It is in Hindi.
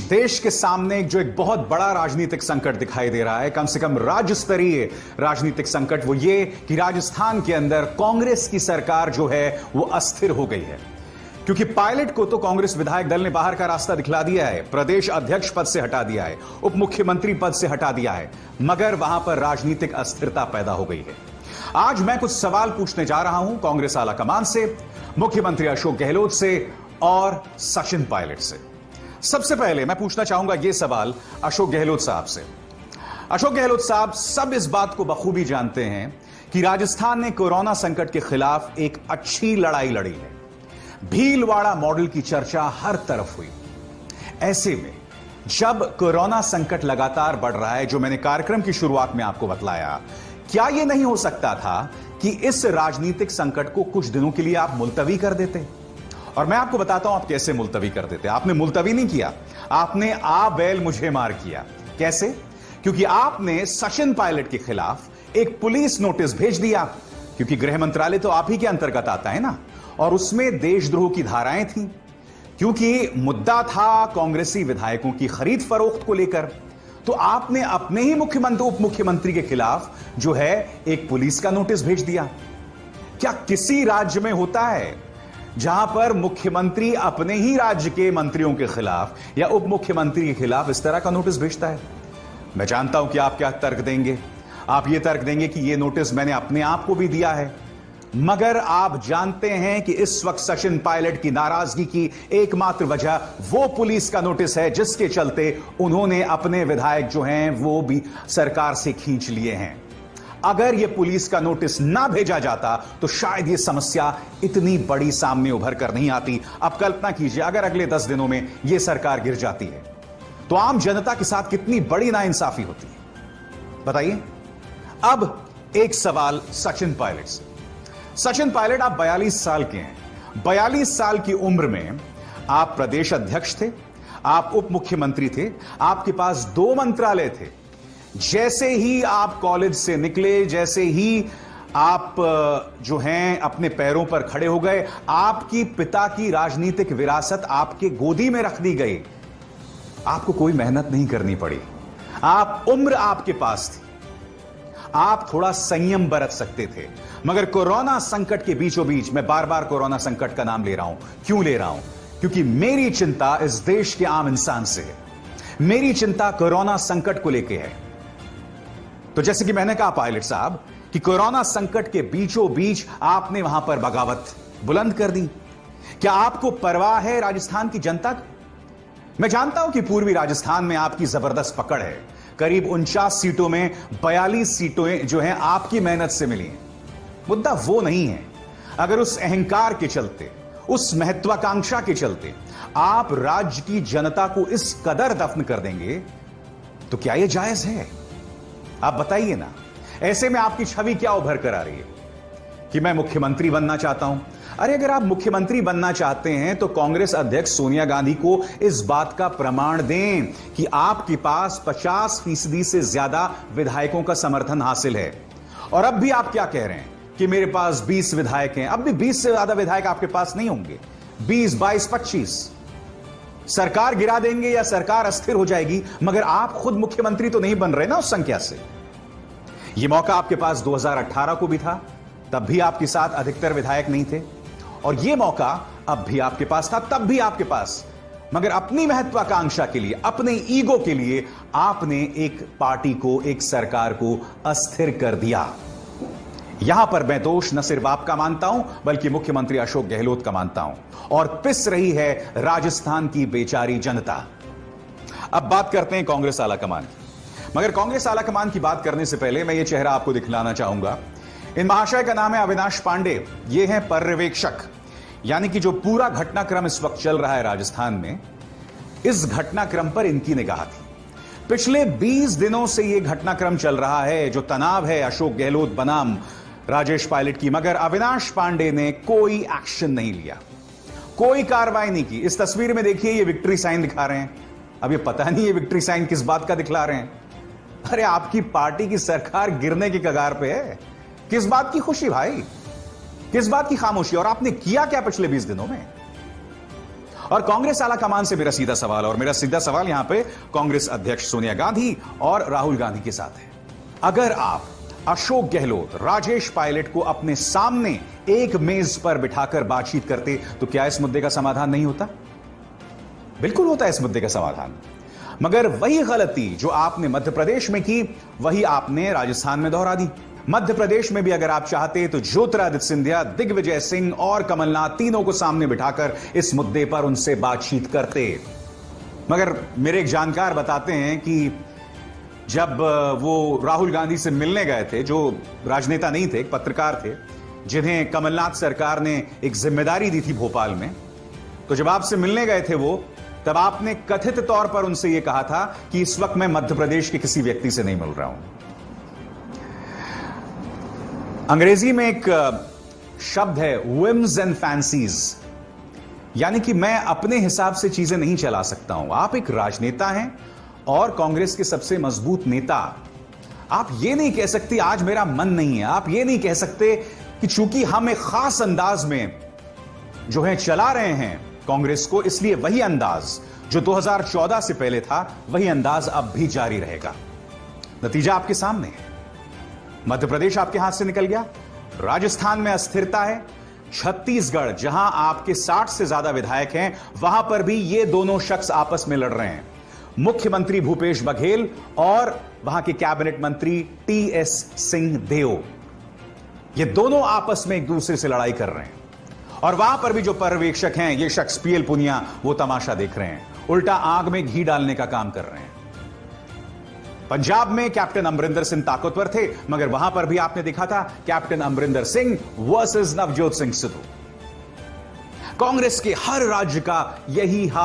देश के सामने जो एक बहुत बड़ा राजनीतिक संकट दिखाई दे रहा है, कम से कम राज्य स्तरीय राजनीतिक संकट, वो ये कि राजस्थान के अंदर कांग्रेस की सरकार जो है वो अस्थिर हो गई है। क्योंकि पायलट को तो कांग्रेस विधायक दल ने बाहर का रास्ता दिखला दिया है, प्रदेश अध्यक्ष पद से हटा दिया है, उप मुख्यमंत्री पद से हटा दिया है, मगर वहां पर राजनीतिक अस्थिरता पैदा हो गई है। आज मैं कुछ सवाल पूछने जा रहा हूं कांग्रेस आलाकमान से, मुख्यमंत्री अशोक गहलोत से और सचिन पायलट से। सबसे पहले मैं पूछना चाहूंगा यह सवाल अशोक गहलोत साहब से। अशोक गहलोत साहब, सब इस बात को बखूबी जानते हैं कि राजस्थान ने कोरोना संकट के खिलाफ एक अच्छी लड़ाई लड़ी है। भीलवाड़ा मॉडल की चर्चा हर तरफ हुई। ऐसे में जब कोरोना संकट लगातार बढ़ रहा है, जो मैंने कार्यक्रम की शुरुआत में आपको बतलाया, क्या यह नहीं हो सकता था कि इस राजनीतिक संकट को कुछ दिनों के लिए आप मुलतवी कर देते? और मैं आपको बताता हूं आप कैसे मुलतवी कर देते। आपने मुलतवी नहीं किया, आपने आ बैल मुझे मार किया। कैसे? क्योंकि आपने सचिन पायलट के खिलाफ एक पुलिस नोटिस भेज दिया, क्योंकि गृह मंत्रालय तो आप ही के अंतर्गत आता है ना, और उसमें देशद्रोह की धाराएं थी। क्योंकि मुद्दा था कांग्रेसी विधायकों की खरीद फरोख्त को लेकर, तो आपने अपने ही मुख्यमंत्री उप मुख्यमंत्री के खिलाफ जो है एक पुलिस का नोटिस भेज दिया। क्या किसी राज्य में होता है जहां पर मुख्यमंत्री अपने ही राज्य के मंत्रियों के खिलाफ या उप मुख्यमंत्री के खिलाफ इस तरह का नोटिस भेजता है? मैं जानता हूं कि आप क्या तर्क देंगे। आप ये तर्क देंगे कि ये नोटिस मैंने अपने आप को भी दिया है, मगर आप जानते हैं कि इस वक्त सचिन पायलट की नाराजगी की एकमात्र वजह वो पुलिस का नोटिस है जिसके चलते उन्होंने अपने विधायक जो हैं वो भी सरकार से खींच लिए हैं। अगर यह पुलिस का नोटिस ना भेजा जाता तो शायद यह समस्या इतनी बड़ी सामने उभर कर नहीं आती। अब कल्पना कीजिए अगर अगले 10 दिनों में यह सरकार गिर जाती है तो आम जनता के साथ कितनी बड़ी नाइंसाफी होती है, बताइए। अब एक सवाल सचिन पायलट से। सचिन पायलट, आप 42 साल के हैं। 42 साल की उम्र में आप प्रदेश अध्यक्ष थे, आप उप मुख्यमंत्री थे, आपके पास 2 मंत्रालय थे। जैसे ही आप कॉलेज से निकले, जैसे ही आप जो हैं अपने पैरों पर खड़े हो गए, आपकी पिता की राजनीतिक विरासत आपके गोदी में रख दी गई। आपको कोई मेहनत नहीं करनी पड़ी, उम्र आपके पास थी, आप थोड़ा संयम बरत सकते थे। मगर कोरोना संकट के बीचों बीच, मैं बार बार कोरोना संकट का नाम ले रहा हूं, क्यों ले रहा हूं? क्योंकि मेरी चिंता इस देश के आम इंसान से है, मेरी चिंता कोरोना संकट को लेकर है। तो जैसे कि मैंने कहा पायलट साहब कि कोरोना संकट के बीचों बीच आपने वहां पर बगावत बुलंद कर दी। क्या आपको परवाह है राजस्थान की जनता की? मैं जानता हूं कि पूर्वी राजस्थान में आपकी जबरदस्त पकड़ है। करीब 49 सीटों में 42 सीटें जो हैं आपकी मेहनत से मिली हैं। मुद्दा वो नहीं है। अगर उस अहंकार के चलते, उस महत्वाकांक्षा के चलते आप राज्य की जनता को इस कदर दफन कर देंगे तो क्या यह जायज है? आप बताइए ना। ऐसे में आपकी छवि क्या उभर कर आ रही है कि मैं मुख्यमंत्री बनना चाहता हूं। अरे अगर आप मुख्यमंत्री बनना चाहते हैं तो कांग्रेस अध्यक्ष सोनिया गांधी को इस बात का प्रमाण दें कि आपके पास 50% से ज्यादा विधायकों का समर्थन हासिल है। और अब भी आप क्या कह रहे हैं कि मेरे पास 20 विधायक हैं। अब भी 20 से ज्यादा विधायक आपके पास नहीं होंगे। 20, 22, 25 सरकार गिरा देंगे या सरकार अस्थिर हो जाएगी, मगर आप खुद मुख्यमंत्री तो नहीं बन रहे ना उस संख्या से। यह मौका आपके पास 2018 को भी था, तब भी आपके साथ अधिकतर विधायक नहीं थे, और यह मौका अब भी आपके पास था, तब भी आपके पास। मगर अपनी महत्वाकांक्षा के लिए, अपने ईगो के लिए आपने एक पार्टी को, एक सरकार को अस्थिर कर दिया। यहां पर मैं दोष न सिर्फ आपका मानता हूं बल्कि मुख्यमंत्री अशोक गहलोत का मानता हूं, और पिस रही है राजस्थान की बेचारी जनता। अब बात करते हैं कांग्रेस आलाकमान की। मगर कांग्रेस आलाकमान की बात करने से पहले मैं यह चेहरा आपको दिखलाना चाहूंगा। इन महाशय का नाम है अविनाश पांडे। ये हैं पर्यवेक्षक, यानी कि जो पूरा घटनाक्रम इस वक्त चल रहा है राजस्थान में, इस घटनाक्रम पर इनकी निगाह थी। पिछले 20 दिनों से यह घटनाक्रम चल रहा है, जो तनाव है अशोक गहलोत बनाम राजेश पायलट की, मगर अविनाश पांडे ने कोई एक्शन नहीं लिया, कोई कार्रवाई नहीं की। इस तस्वीर में देखिए, ये विक्ट्री साइन दिखा रहे हैं। अब ये पता नहीं ये विक्ट्री साइन किस बात का दिखला रहे हैं। अरे आपकी पार्टी की सरकार गिरने की कगार पे है, किस बात की खुशी भाई, किस बात की खामोशी? और आपने किया क्या पिछले 20 दिनों में? और कांग्रेस आला कमान से मेरा सीधा सवाल, और मेरा सीधा सवाल यहां पे कांग्रेस अध्यक्ष सोनिया गांधी और राहुल गांधी के साथ है। अगर आप अशोक गहलोत, राजेश पायलट को अपने सामने एक मेज पर बिठाकर बातचीत करते तो क्या इस मुद्दे का समाधान नहीं होता? बिल्कुल होता है इस मुद्दे का समाधान। मगर वही गलती जो आपने मध्य प्रदेश में की, वही आपने राजस्थान में दोहरा दी। मध्य प्रदेश में भी अगर आप चाहते तो ज्योतिरादित्य सिंधिया, दिग्विजय सिंह और कमलनाथ तीनों को सामने बिठाकर इस मुद्दे पर उनसे बातचीत करते। मगर मेरे एक जानकार बताते हैं कि जब वो राहुल गांधी से मिलने गए थे, जो राजनेता नहीं थे, एक पत्रकार थे, जिन्हें कमलनाथ सरकार ने एक जिम्मेदारी दी थी भोपाल में, तो जब आपसे मिलने गए थे वो, तब आपने कथित तौर पर उनसे यह कहा था कि इस वक्त मैं मध्य प्रदेश के किसी व्यक्ति से नहीं मिल रहा हूं। अंग्रेजी में एक शब्द है whims एंड फैंसीज, यानी कि मैं अपने हिसाब से चीजें नहीं चला सकता हूं। आप एक राजनेता हैं और कांग्रेस के सबसे मजबूत नेता। आप ये नहीं कह सकते आज मेरा मन नहीं है। आप ये नहीं कह सकते कि चूंकि हम एक खास अंदाज में जो है चला रहे हैं कांग्रेस को, इसलिए वही अंदाज जो 2014 से पहले था, वही अंदाज अब भी जारी रहेगा। नतीजा आपके सामने है। मध्य प्रदेश आपके हाथ से निकल गया, राजस्थान में अस्थिरता है, छत्तीसगढ़ जहां आपके 60 से ज्यादा विधायक हैं, वहां पर भी ये दोनों शख्स आपस में लड़ रहे हैं। मुख्यमंत्री भूपेश बघेल और वहां के कैबिनेट मंत्री टीएस सिंहदेव, ये दोनों आपस में एक दूसरे से लड़ाई कर रहे हैं। और वहां पर भी जो पर्यवेक्षक हैं, ये शख्स पीएल पुनिया, वो तमाशा देख रहे हैं, उल्टा आग में घी डालने का काम कर रहे हैं। पंजाब में कैप्टन अमरिंदर सिंह ताकतवर थे, मगर वहां पर भी आपने देखा था कैप्टन अमरिंदर सिंह वर्सेस नवजोत सिंह सिद्धू। कांग्रेस के हर राज्य का यही हाल